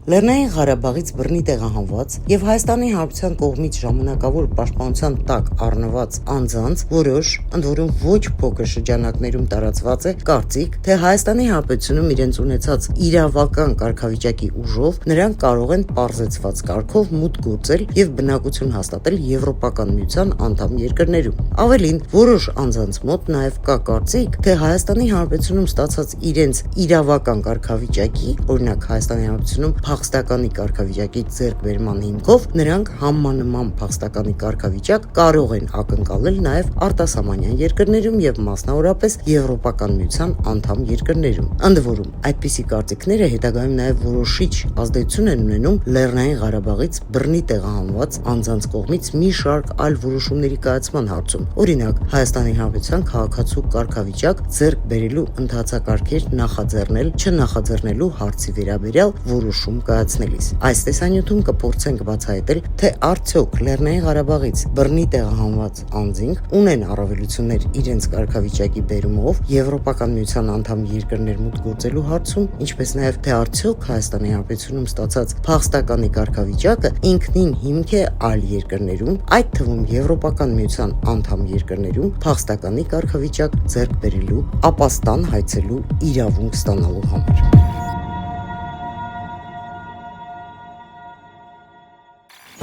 Լեռնային Ղարաբաղից բռնի տեղահանված եւ Հայաստանի Հանրապետության կողմից ժամանակավոր պաշտպանության տակ առնված անձանց որոշ, ընդ որում ոչ փոքր շրջանակներում տարածված է կարծիք, թե Հայաստանի Հանրապետությունում իրենց ունեցած իրավական կարգավիճակի ուժով նրանք կարող են պարզեցված կարգով մուտք գործել եւ բնակություն հաստատել Եվրոպական միության անդամ երկրներում։ Ավելին, որոշ անձանց մոտ նաեւ կա կարծիք, թե Հայաստանի Հանրապետությունում ստացած իրենց իրավական կարգավիճակի, օրինակ Հայաստանի Հանրապետությունում փախստականի կարգավիճակի ձեռքբերման հիմքով նրանք համանման փախստականի կարգավիճակ կարող են ակնկալել նաև արտասահմանյան երկրներում եւ մասնավորապես Եվրոպական միության անդամ երկրներում։ Ընդ որում, այդպիսի կարծիքները հետագայում նաև որոշիչ ազդեցություն են ունենում Լեռնային Ղարաբաղից բռնի տեղահանված անձանց կողմից մի շարք այլ որոշումների կայացման հարցում։ Օրինակ, Հայաստանի Հանրապետության քաղաքացու կարգավիճակ ձեռք բերելու ընթացակարգեր նախաձեռնել, չնախաձեռնելու հարցի վերաբերյալ որոշում կայացնելիս։ Այս տեսանյութում կփորձենք բացահայտել, թե արդյոք Լեռնային Ղարաբաղից բռնի տեղահանված անձինք ունեն առավելություններ իրենց կարգավիճակի բերումով Եվրոպական միության անդամ երկրներ մուտք գործելու հարցում, ինչպես նաև թե արդյոք Հայաստանի Հանրապետությունում ստացած փախստականի կարգավիճակը ինքնին հիմք է այլ երկրներում, այդ թվում Եվրոպական միության անդամ երկրներում փախստականի կարգավիճակ ձեռք բերելու, ապաստան հայցելու իրավունք ստանալու համար։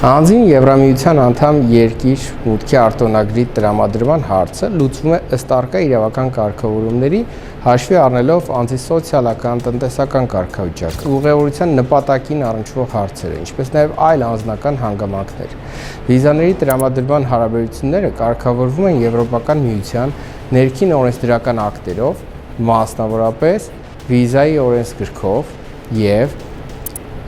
Անձին Եվրամիության անդամ երկիր մուտքի արտոնագրի տրամադրման հարցը լուծվում է ըստ առկա իրավական կարգավորումների, հաշվի առնելով անձի սոցիալական, տնտեսական կարգավիճակ, ուղևորության նպատակին առնչվող հարցերը, ինչպես նաև այլ անձնական հանգամանքներ։ Վիզաների տրամադրման հարաբերությունները կարգավորվում են Եվրոպական միության ներքին օրենսդրական ակտերով, մասնավորապես վիզայի օրենսգրքով եւ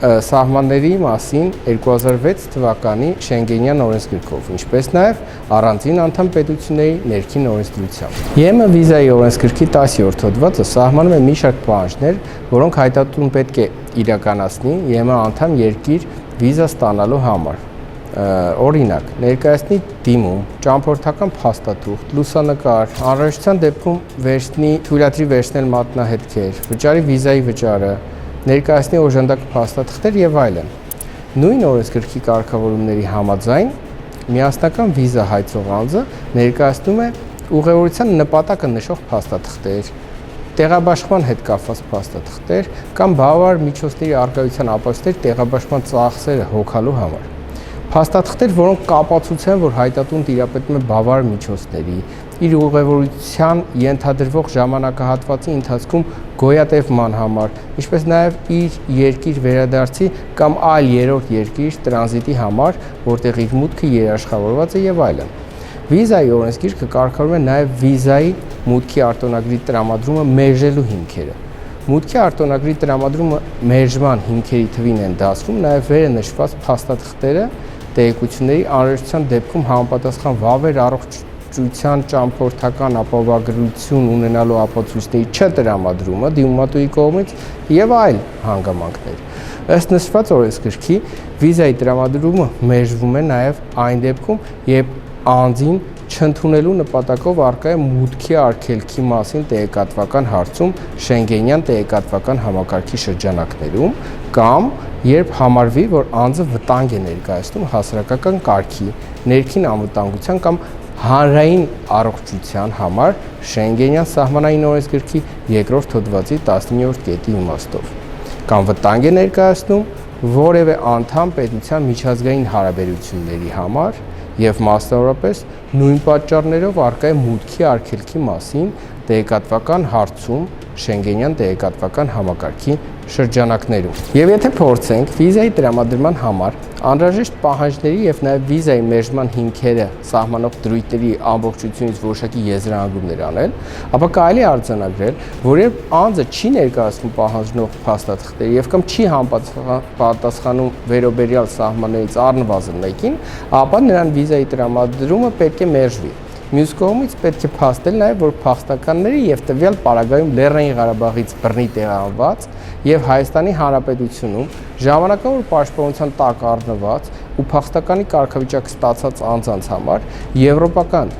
սահմանների մասին 2006 թվականի Շենգենյան օրենսգրքով, ինչպես նաև առանձին անդամ պետությունների ներքին օրենսդրությամբ։ ԵՄ վիզայի օրենսգրքի 10-րդ հոդվածը սահմանում է մի շարք պահանջներ, որոնք հայտարարություն պետք է իրականացնի ԵՄ անդամ երկիր վիզա ստանալու համար։ Օրինակ, ներկայացնի դիմում, ճամփորդական փաստաթուղթ, լուսանկար, անհրաժեշտության դեպքում թույլատրի վերցնել մատնահետքեր, վճարի վիզայի վճարը, ներկայացնի օժանդակ փաստաթղթեր եւ այլն։ Նույն օրենսգրքի կարգավորումների համաձայն միասնական վիզա հայցող անձը ներկայացնում է ուղևորության նպատակը նշող փաստաթղթեր, տեղաբաշխման հետ կապված փաստաթղթեր կամ բավարար միջոցների առկայության ապացույցներ տեղաբաշխման ծախսերը հոգալու համար։ Փաստաթղթեր, որոնք կապացուցեն, որ հայտատուն տիրապետում է բավարար միջոցների, իր ուղևորության ենթադրվող ժամանակահատվածի ընթացքում գոյատևման համար, ինչպես նաև իր երկիր վերադարձի կամ այլ երրորդ երկիր տրանզիտի համար, որտեղ իր մուտքը երաշխավորված է եւ այլն։ Վիզայի օրենսգիրքը կարգավորում է նաև վիզայի մուտքի արտոնագրի տրամադրումը մերժելու հիմքերը։ Մուտքի արտոնագրի տրամադրումը մերժման հիմքերի թվին են դասվում նաև վերը նշված փաստաթղթերը, տեղեկությունների անհրաժեշտության դեպքում համապատասխան վավեր առողջության ճամփորդական ապահովագրություն ունենալու ապացույցների չտրամադրումը դիմումատուի կողմից եւ այլ հանգամանքներ։ Ըստ նշված օրենսգրքի վիզայի տրամադրումը մերժվում է նաեւ այն դեպքում, երբ անձին չընդունելու նպատակով առկա է մուտքի արգելքի մասին տեղեկատվական հարցում Շենգենյան տեղեկատվական համակարգի շրջանակներում կամ երբ համարվի, որ անձը վտանգ է ներկայացնում հասարակական կարգի, ներքին անվտանգության կամ հանրային առողջության համար Շենգենյան սահմանային օրենսգրքի 2-րդ հոդվածի 19-րդ կետի իմաստով, կամ վտանգ է ներկայացնում որևէ անդամ պետության միջազգային հարաբերությունների համար եւ մասնավորապես նույն պատճառներով առկա է մուտքի արգելքի մասին տեղեկատվական հարցում Շենգենյան տեղեկատվական համակարգի շրջանակներում։ Եվ եթե փորձենք վիզայի տրամադրման համար անհրաժեշտ պահանջների եւ նաեւ վիզայի մերժման հիմքերը սահմանող դրույթների ամբողջությունից որոշակի եզրահանգումներ անել, ապա կարելի է արձանագրել, որ երբ անձը չի ներկայացնում պահանջնող փաստաթղթեր եւ կամ չի համապատասխանում վերոբերյալ սահմաններից առնվազն մեկին, ապա նրան վիզայի տրամադրումը պետք է մերժվի։ Մյուս կողմից պետք է փաստել նաև, որ փախստականների եւ տվյալ պարագայում Լեռնային Ղարաբաղից բռնի տեղահանված եւ Հայաստանի Հանրապետությունում ժամանակավոր պաշտպանության տակ առնված ու փախստականի կարգավիճակ ստացած անձանց համար Եվրոպական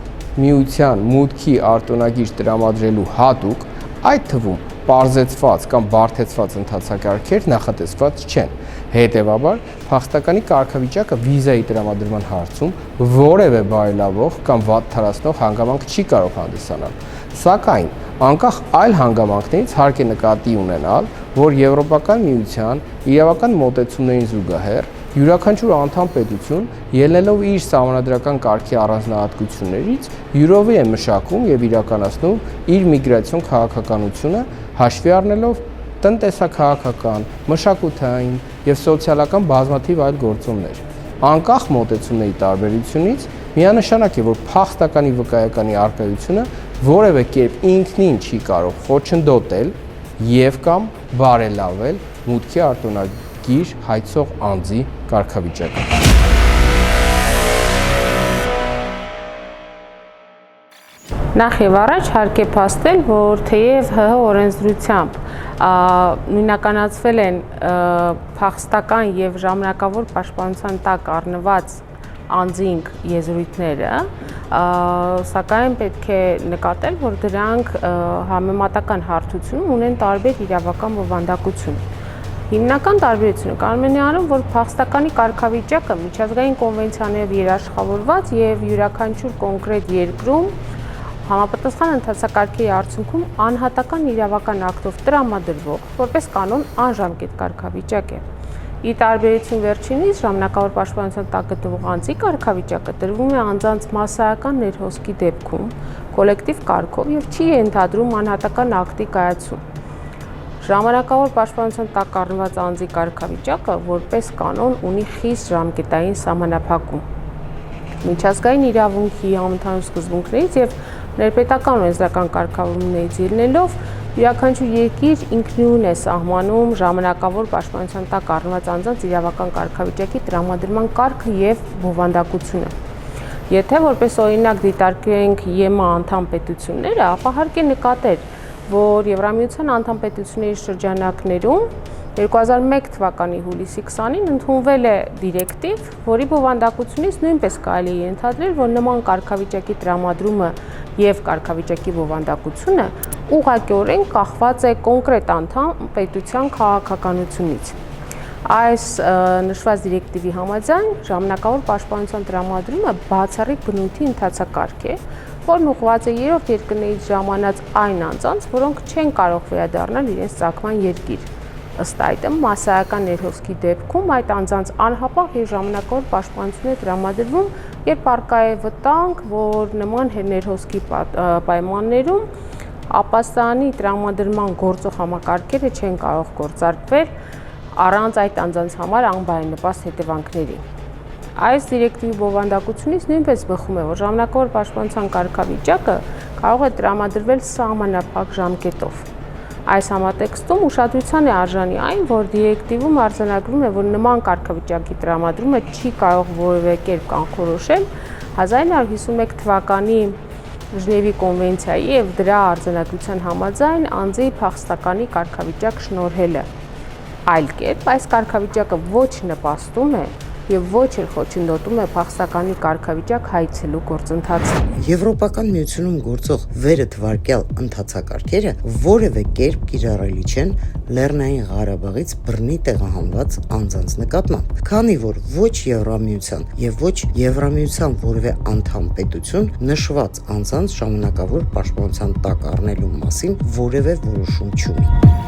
միության մուտքի արտոնագիր տրամադրելու հատուկ, այդ թվում պարզեցված կամ բարդեցված ընթացակարգեր նախատեսված չեն։ Հետևաբար, փախստականի կարգավիճակը վիզայի տրամադրման հարցում որևէ բարելավող կամ վատ թարացնող հանգամանք չի կարող հանդիսանալ։ Սակայն, անկախ այլ հանգամանքներից հարկ է նկատի ունենալ, որ Եվրոպական միության իրավական մոտեցումներին զուգահեռ յուրաքանչյուր անդամ պետություն, ելնելով իր սահմանադրական կարգի առանձնահատկություններից, յուրովի է մշակում եւ իրականացնում իր միգրացիոն քաղաքականությունը, հաշվի առնելով տնտեսաքաղաքական, մշակութային եւ սոցիալական բազմաթիվ այլ գործոններ։ Անկախ մոտեցումների տարբերությունից միանշանակ է, որ փախստականի վկայականի առկայությունը որևէ կերպ ինքնին չի կարող խոչընդոտել եւ կամ բարելավել մուտքի արտոնագիր հայցող անձի կարգավիճակը։ Նախ եւ առաջ հարկ է փաստել, որ թեև ՀՀ օրենսդրությամբ նույնականացվել են փախստական եւ ժամանակավոր պաշտպանության տակ առնված անձինք եզրույթները, սակայն պետք է նկատել, որ դրանք համեմատական հարթությունում ունեն տարբեր իրավական բովանդակություն։ Հիմնական տարբերությունը կարող է նրանում, որ փախստականի կարգավիճակը միջազգային կոնվենցիաներով երաշխավորված եւ յուրաքանչյուր կոնկրետ երկրում համապատասխան ընթացակարգերի արդյունքում անհատական իրավական ակտով տրամադրվող, որպես կանոն անժամկետ կարգավիճակ է։ Ի տարբերություն վերջինիս ժամանակավոր պաշտպանության տակ գտնվող անձի կարգավիճակը տրվում է անձանց մասսայական ներհոսքի դեպքում, կոլեկտիվ կարգով եւ չի ենթադրում անհատական ակտի կայացում։ Ժամանակավոր պաշտպանության տակ առնված անձի կարգավիճակը որպես կանոն ունի խիստ ժամկետային սահմանափակում։ Միջազգային իրավունքի համընդհանուր սկզբունքներից եւ ներպետական օրենսդրական կարգավորումներից ելնելով յուրաքանչյուր երկիր ինքնուրույն է սահմանում ժամանակավոր պաշտպանության տակ առնված անձանց իրավական կարգավիճակի տրամադրման կարգը եւ բովանդակությունը։ Եթե որպես օրինակ դիտարկենք ԵՄ անդամ պետությունները, ապա հարկ է նկատել, որ Եվրամիության անդամ պետությունների շրջանակներում 2001 թվականի հուլիսի 20-ին ընդունվել է դիրեկտիվ, որի բովանդակությունից նույնպես կարելի է ենթադրել, որ նման կարգավիճակի տրամադրումը եւ կարգավիճակի բովանդակությունը ուղղակիորեն կախված է կոնկրետ անդամ պետության քաղաքականությունից։ Այս նշված դիրեկտիվի համաձայն ժամանակավոր պաշտպանության տրամադրումը բացառիկ բնույթի ընթացակարգ է, որն ուղղված է երրորդ երկրներից ժամանած այն անձանց, որոնք չեն կարող վերադառնալ իրենց ծագման երկիր։ Ըստ այդմ մասսայական ներհոսքի դեպքում այդ անձանց անհապաղ եւ ժամանակավոր պաշտպանություն է տրամադրվում, երբ առկա է վտանգ, որ նման ներհոսքի պայմաններում ապաստանի տրամադրման գործող համակարգերը չեն կարող գործարկվել առանց այդ անձանց համար անբարենպաստ հետևանքների։ Այս դիրեկտիվի բովանդակությունից նույնպես բխում է, որ ժամանակավոր պաշտպանության կարգավիճակը կարող է տրամադրվել սահմանափակ ժամկետով։ Այս համատեքստում ուշադրության է արժանի այն, որ դիրեկտիվում արձանագրվում է, որ նման կարգավիճակի տրամադրումը չի կարող որևէ կերպ կանխորոշել 1951 թվականի Ժնևի կոնվենցիայի եւ դրա արձանագրության համաձայն անձի փախստականի կարգավիճակ շնորհելը։ Այլ կերպ այս կարգավիճակը ոչ նպաստում է եւ ոչ էլ խոչընդոտում է փախստականի կարգավիճակ հայցելու գործընթացը։ Եվրոպական միությունում գործող վերը թվարկյալ ընթացակարգերը որևէ կերպ կիրառելի չեն Լեռնային Ղարաբաղից բռնի տեղահանված անձանց նկատմամբ, քանի որ ոչ Եվրամիության եւ ոչ Եվրամիության որևէ անդամ պետություն նշված անձանց ժամանակավոր պաշտպանության տակ առնելու մասին որևէ որոշում չունի։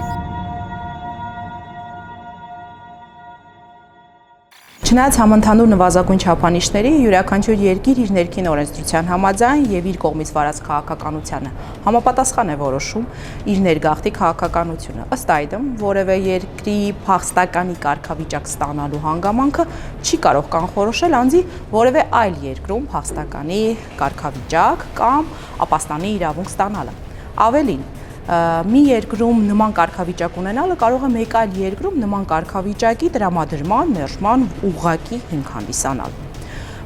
Չնայած համընդհանուր նվազագույն չափանիշների յուրաքանչյուր երկիր իր ներքին օրենսդրության համաձայն եւ իր կողմից վարած քաղաքականությանը համապատասխան է որոշում իր ներգաղթի քաղաքականությունը։ Ըստ այդմ, որևէ երկրի փախստականի կարգավիճակ ստանալու հանգամանքը չի կարող կանխորոշել անձի որևէ այլ երկրում փախստականի կարգավիճակ կամ ապաստանի իրավունք ստանալը։ Ավելին, մի երկրում նման կարգավիճակ ունենալը կարող է մեկ այլ երկրում նման կարգավիճակի տրամադրման, մերժման ուղղակի հիմք հանդիսանալ։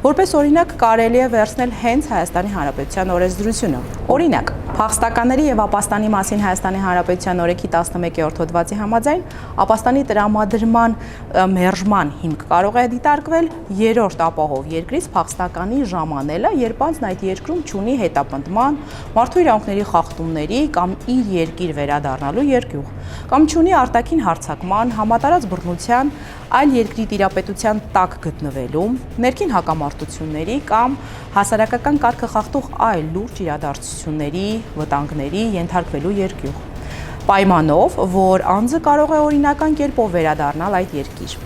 Որպես օրինակ կարելի է վերցնել հենց Հայաստանի Հանրապետության օրենսդրությունը։ Օրինակ, փախստականների եւ ապաստանի մասին Հայաստանի Հանրապետության օրենքի 11-րդ հոդվածի համաձայն ապաստանի տրամադրման մերժման հիմք կարող է դիտարկվել երրորդ ապահով երկրից փախստականի ժամանելը, երբ անձն այդ երկրում ունի հետապնդման, մարդու իրավունքների խախտումների կամ իր երկիր վերադառնալու երկյուղ, կամ ունի արտաքին հարձակման, համատարած բռնության, այլ երկրի տիրապետության տակ գտնվելու, ներքին հակամարտությունների կամ հասարակական կարգը խախտող այլ լուրջ իրադարձությունների, վտանգների ենթարկվելու երկյուղ, պայմանով, որ անձը կարող է օրինական կերպով վերադառնալ այդ երկիր։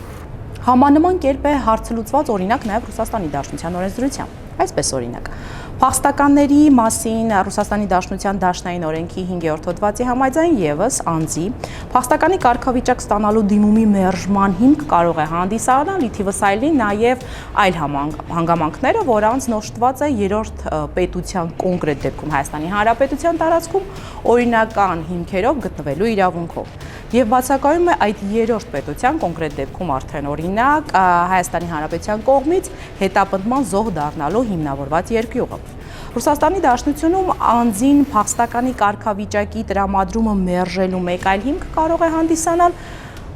Համանման կերպ է հարցլուծված օրինակ նաև Ռուսաստանի Դաշնության օրենսդրությամբ։ Այսպես օրինակ, փախստականների մասին Ռուսաստանի Դաշնության Դաշնային օրենքի 5-րդ հոդվածի համաձայն եւս անձի փախստականի կարգավիճակ ստանալու դիմումի մերժման հիմք կարող է հանդիսանալ իթիվս այլի նաև այլ հանգամանքները, որ անձն օժտված է երրորդ պետության կոնկրետ դեպքում Հայաստանի Հանրապետության տարածքում օրինական հիմքերով գտնվելու իրավունքով։ Եվ բացակայում է այդ երրորդ պետության կոնկրետ դեպքում արդեն օրինակ Հայաստանի Հանրապետության կողմից հետապնդման զոհ դառնալու հիմնավորված երկյուղը։ Ռուսաստանի Դաշնությունում անձին փախստականի կարգավիճակի տրամադրումը մերժելու մեկ այլ հիմք կարող է հանդիսանալ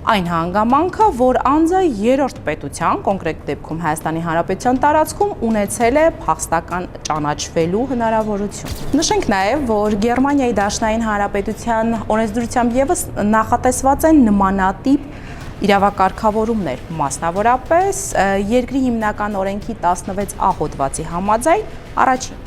այն հանգամանքը, որ անձը երրորդ պետության, կոնկրետ դեպքում Հայաստանի Հանրապետության տարածքում ունեցել է փախստական ճանաչվելու հնարավորություն։ Նշենք նաև, որ Գերմանիայի Դաշնային Հանրապետության օրենսդրությամբ եւս նախատեսված են նմանատիպ իրավակարգավորումներ, մասնավորապես երկրի հիմնական օրենքի 16-ա հոդվածի համաձայն առաջին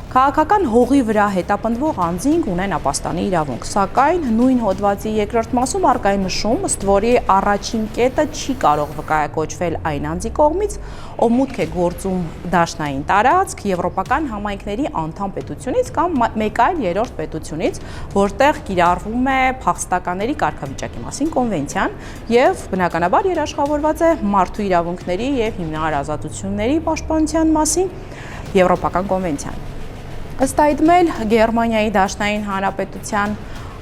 քաղաքական հողի վրա հետապնդվող անձինք ունեն ապաստանի իրավունք, սակայն նույն հոդվածի երկրորդ մասում առկա է նշում, ըստ որի առաջին կետը չի կարող վկայակոչվել այն անձի կողմից, ով մուտք է գործում դաշնային տարածք եվրոպական համայնքների անդամ պետությունից կամ մեկ այլ երրորդ պետությունից, որտեղ կիրառվում է փախստականների կարգավիճակի մասին կոնվենցիան եւ բնականաբար երաշխավորված է մարդու իրավունքների եւ հիմնարար ազատությունների պաշտպանության մասին եվրոպական կոնվենցիան։ Ըստ այդմ էլ Գերմանիայի Դաշնային Հանրապետության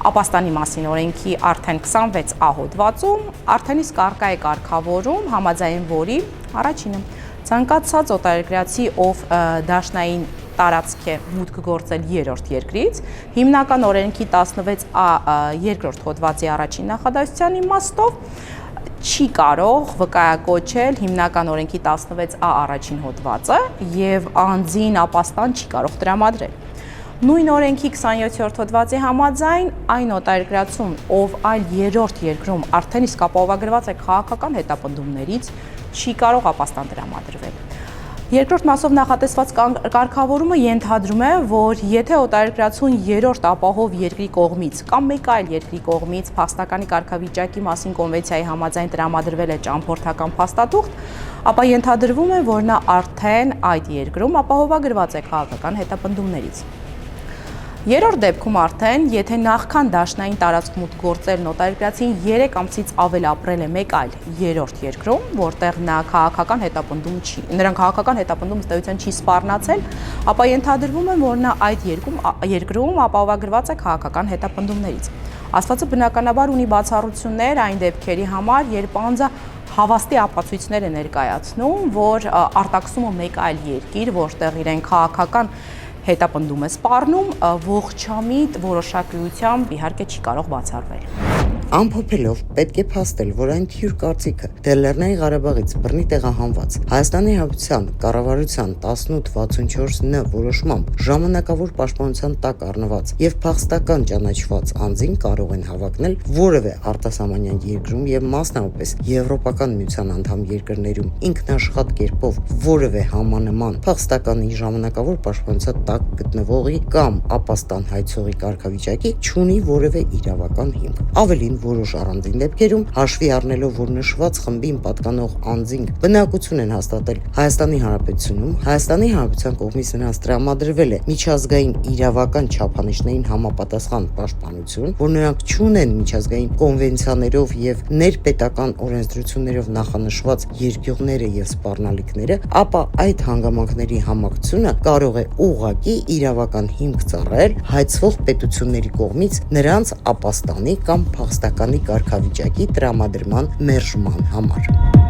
ապաստանի մասին օրենքի արդեն 26-ա հոդվածում արդեն իսկ առկա է կարգավորում, համաձայն որի առաջինը ցանկացած օտարերկրացի, ով դաշնային տարածք է մուտք գործել երրորդ երկրից, հիմնական օրենքի 16-ա երկրորդ հոդվածի առաջին նախադասության իմաստով չի կարող վկայակոչել հիմնական օրենքի 16-ա առաջին հոդվածը եւ անձին ապաստան չի կարող տրամադրել։ Նույն օրենքի 27-րդ հոդվածի համաձայն այն օտարերկրացուն, ով այլ երրորդ երկրում արդեն իսկ ապահովագրված է քաղաքական հետապնդումներից, չի կարող ապաստան տրամադրվել։ Երկրորդ մասով նախատեսված կարգավորումը ենթադրում է, որ եթե օտարերկրացուն երրորդ ապահով երկրի կողմից կամ մեկ այլ երկրի կողմից փախստականի կարգավիճակի մասին կոնվենցիայի համաձայն տրամադրվել է ճամփորդական փաստաթուղթ, ապա ենթադրվում է, որ նա արդեն այդ երկրում ապահովագրված է քաղաքական հետապնդումներից։ Երրորդ դեպքում արդեն, եթե նախքան դաշնային տարածք մուտք գործել օտարերկրացին 3 ամսից ավել ապրել է մեկ այլ երրորդ երկրում, որտեղ նա քաղաքական հետապնդում չի, նրան քաղաքական հետապնդում ըստ էության չի սպառնացել, ապա ենթադրվում է, որ նա այդ երկրում ապահովագրված է քաղաքական հետապնդումներից։ Աստվածը բնականաբար ունի բացառություններ այն դեպքերի համար, երբ անձը հավաստի ապացույցներ է ներկայացնում, որ արտաքսումը մեկ այլ երկիր, որտեղ իրեն քաղաքական հետապնդում է սպառնում, ողջամիտ որոշակիությամբ իհարկե չի կարող բացառվել։ Ամփոփելով պետք է փաստել, որ այն թյուր կարծիքը թե Լեռնային Ղարաբաղից բռնի տեղահանված Հայաստանի Հանրապետության կառավարության 1864Ն որոշմամբ ժամանակավոր պաշտպանության տակ առնված եւ փախստական ճանաչված անձին կարող են հավակնել որևէ արտասահմանյան երկրում եւ մասնավորապես Եվրոպական միության անդամ երկրներում ինքնաշխատ կերպով որևէ համանման փախստականի ժամանակավոր պաշտպանության տակ գտնվողի կամ ապաստան հայցողի կարգավիճակի չունի որևէ իրավական հիմք։ Ավելին որոշ առանձին դեպքերում հաշվի առնելով, որ նշված խմբին պատկանող անձինք բնակություն են հաստատել Հայաստանի Հանրապետությունում, Հայաստանի Հանրապետության կողմից նրանց տրամադրվել է միջազգային իրավական չափանիշներին համապատասխան պաշտպանություն, որ նրանք չունեն միջազգային կոնվենցիաներով եւ ներպետական օրենսդրություններով նախանշված երկյուղները եւ սպառնալիքները, ապա այդ հանգամանքների համակցությունը կարող է ուղղակի իրավական հիմք ծառայել հայցվող պետությունների կողմից նրանց ապաստանի կամ փախստականի կարգավիճակի տրամադրման մերժման համար։